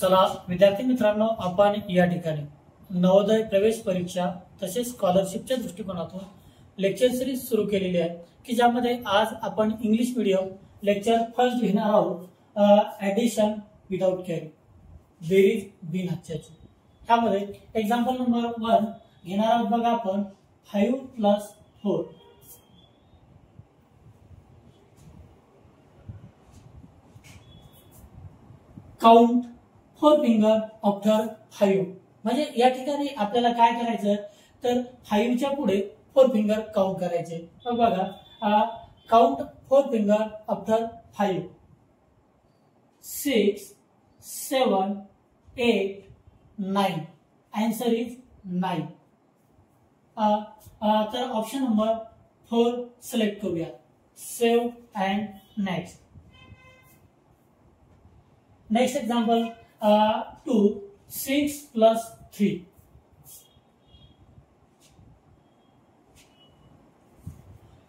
चला विद्यार्थी मित्रांनो, आपण या ठिकाणी नवोदय प्रवेश परीक्षा तसेच स्कॉलरशिपच्या दृष्टिकोनातून लेक्चर सिरीज सुरू केलेली आहे की ज्यामध्ये आज आपण इंग्लिश मीडियम लेक्चर फर्स्ट घेणार आहोत। ॲडिशन विदाउट कॅरी, बेरीज बिन हच्याची। त्यामध्ये एक्झाम्पल नंबर 1 घेणार आहोत बघा आपण 5 + 4। Count 4 finger after 5। म्हणजे या ठिकाणी आपल्याला काय करायचं तर 5 च्या पुढे 4 फिंगर काउंट करायचे। मग बघा, count 4 finger after 5। 6 7 8 9। Answer is 9। तर ऑप्शन नंबर 4 सिलेक्ट करूया। Save and next. Next example 2 6 + 3।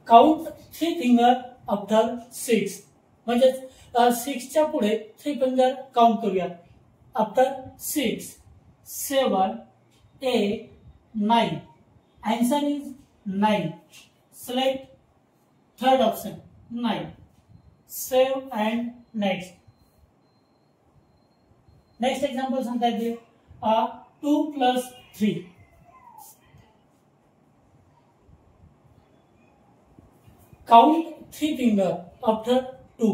Count 3 finger after 6। म्हणजे 6 च्या पुढे 3 फिंगर काउंट करूया। After 6 7 8 9। Answer is 9। Select third option 9। Save and next. Next example सांगता येते 2 + 3। Count 3 finger after 2।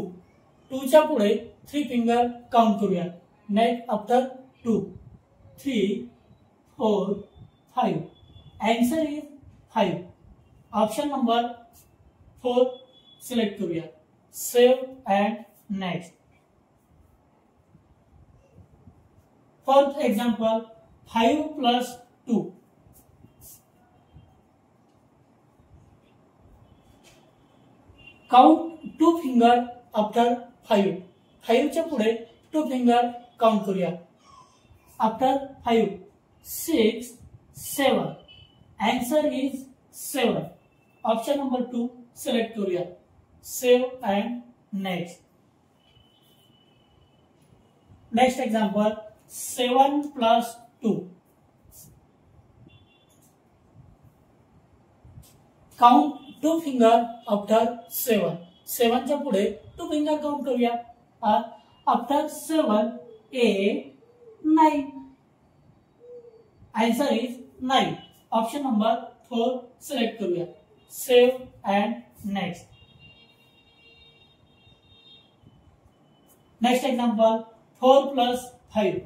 2 च्या पुढे 3 फिंगर काउंट करूया। Next after 2 3 4 5। Answer is 5। Option number 4 select करूया। Save and next. Fourth example 5 + 2। Count 2 finger after 5। 5 च्या पुढे 2 finger count करूया। After 5 6 7। Answer is 7। Option number 2 select करूया। Save and next. Next example 7 + 2। Count 2 finger after 7। 7 च्या पुढे 2 finger count करूया। After 7 8 9। Answer is 9। Option number 4 select करूया। Save and next. Next example 4 + 5।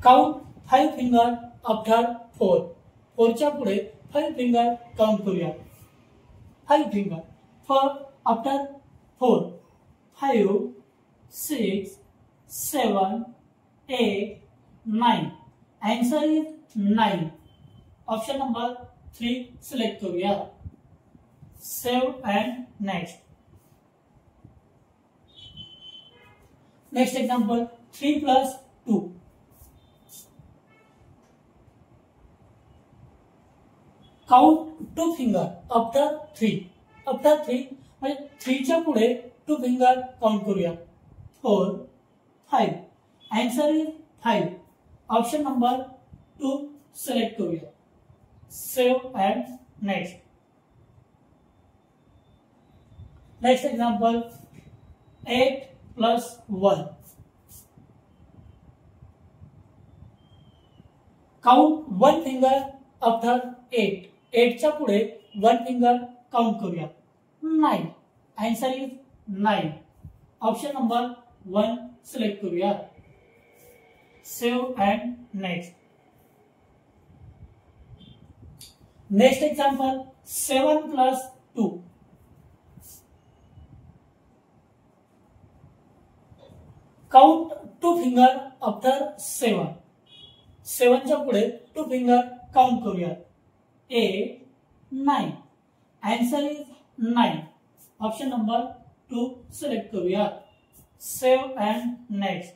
Count 5 finger after 4। 4 च्या पुढे 5 finger count करूया। 5 finger 4 after 4 5 6 7 8 9। Answer is 9। Option number 3 select करूया। Save and next. Next example 3 + 2। Count 2 finger after 3। After 3 म्हणजे 3 च्या पुढे 2 finger count करूया। 4 5। Answer is 5। Option number 2 select करूया। Save and next. Next example 8 + 1। Count 1 finger after 8। 8 च्या पुढे 1 finger count करूया। 9। Answer is 9। Option number 1 select करूया। Save and next. Next example 7 + 2। Count 2 finger after 7। 7 च्या पुढे 2 फिंगर काउंट करूया। 8 9। Answer is 9। Option number 2 select करूया। Save and next.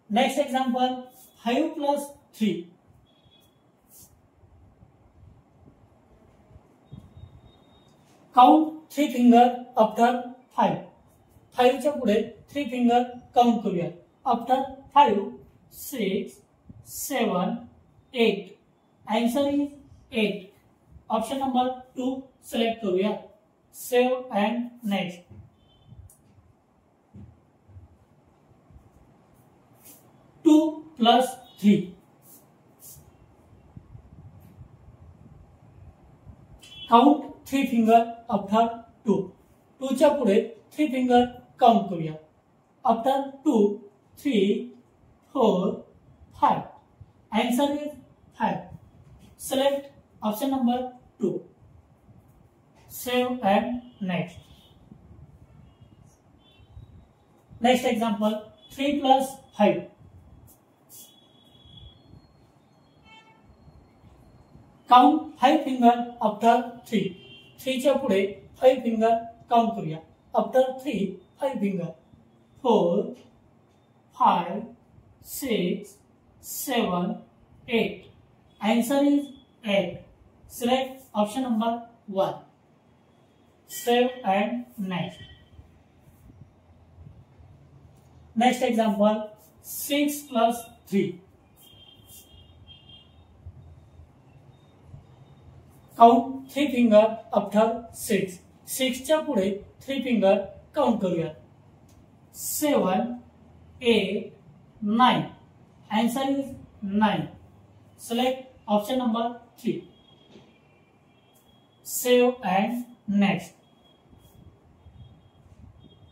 Next example 5 + 3। Count 3 finger after 5. 5 च्या पुढे 3 फिंगर काउंट करूया. After 5, 6, 7, 8. Answer is 8. Option number 2 select करूया. Save and next. Two plus 3. Count 3 finger after 2. 2 च्या पुढे 3 finger count करूया. After 2, 3, 4, 5. Answer is 5. Select option number 2. Save and next. Next example 3 plus 5. Count 5 finger after 3. 3 च्या पुढे 5 finger count करूया. After 3, 5 finger. 4, 5, 6, 7, 8. Answer is 8. Select option number 1. Save and next. Next example 6 plus 3. Count 3 finger after 6. 6 च्या पुढे 3 finger count करूया. 7, 8, 9. Answer is 9. Select option number 3. Save and next.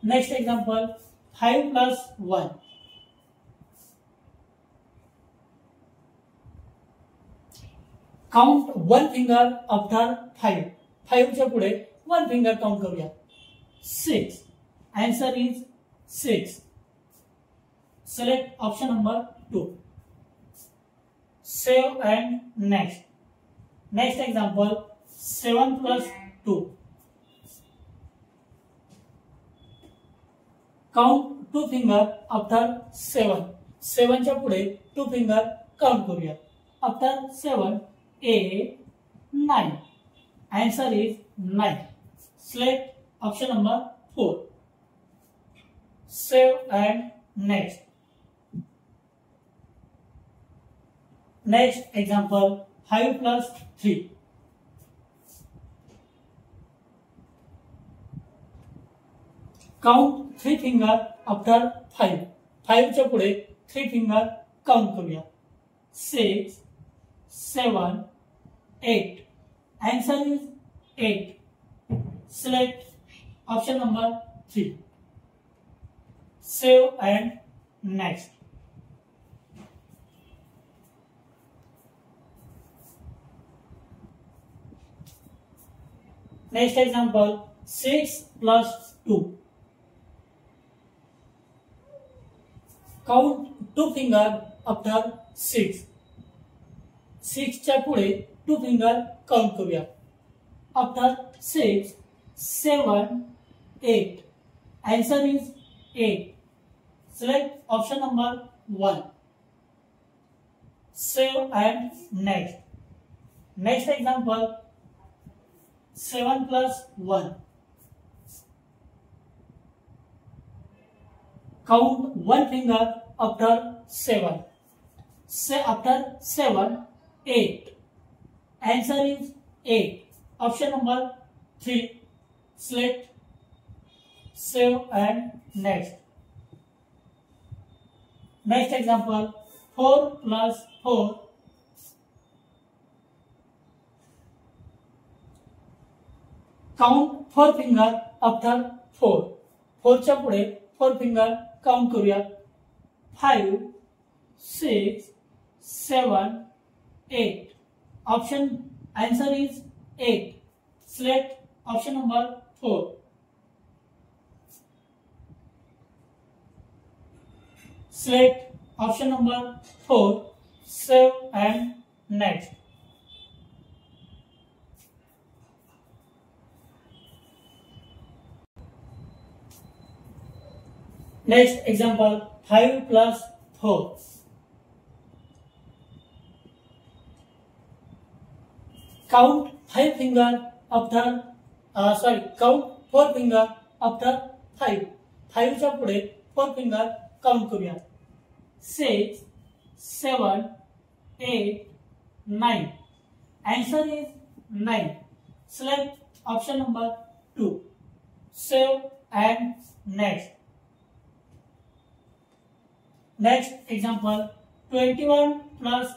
Next example 5 plus 1. Count 1 finger after 5. 5 च्या पुढे 1 finger count करूया. 6. Answer is 6. Select option number 2. Save and next. Next example 7 plus 2. Count 2 finger after 7. 7 च्या पुढे 2 finger count करूया. After 7, 8, 9. Answer is 9. Select option number 4. Save and next. Next example 5 plus 3. Count 3 finger after 5. 5 च्या पुढे 3 finger count करूया. 6, 7, 8. Answer is 8. Select option number 3. Save and next. Next example 6 plus 2. Count 2 finger after 6. 6 च्या पुढे 2 finger count करूया. After 6, 7, 8. Answer is 8. Select option number 1. Save and next. Next example 7 plus 1. Count 1 finger after 7. After 7, 8. Answer is 8. Option number 3. Select. Save and next. Next example 4 plus 4. Count 4 finger after 4. 4 च्या पुढे 4 finger count करूया. 5, 6, 7, 8. Option answer is 8. Select option number 4. Select option number 4. Save and next. Next example 5 plus 4. Count 5 finger after count 4 finger after 5. 5 च्या पुढे 4 finger count करूया. 6, 7, 8, 9. Answer is 9. Select option number 2. Save and next. Next example, 21 plus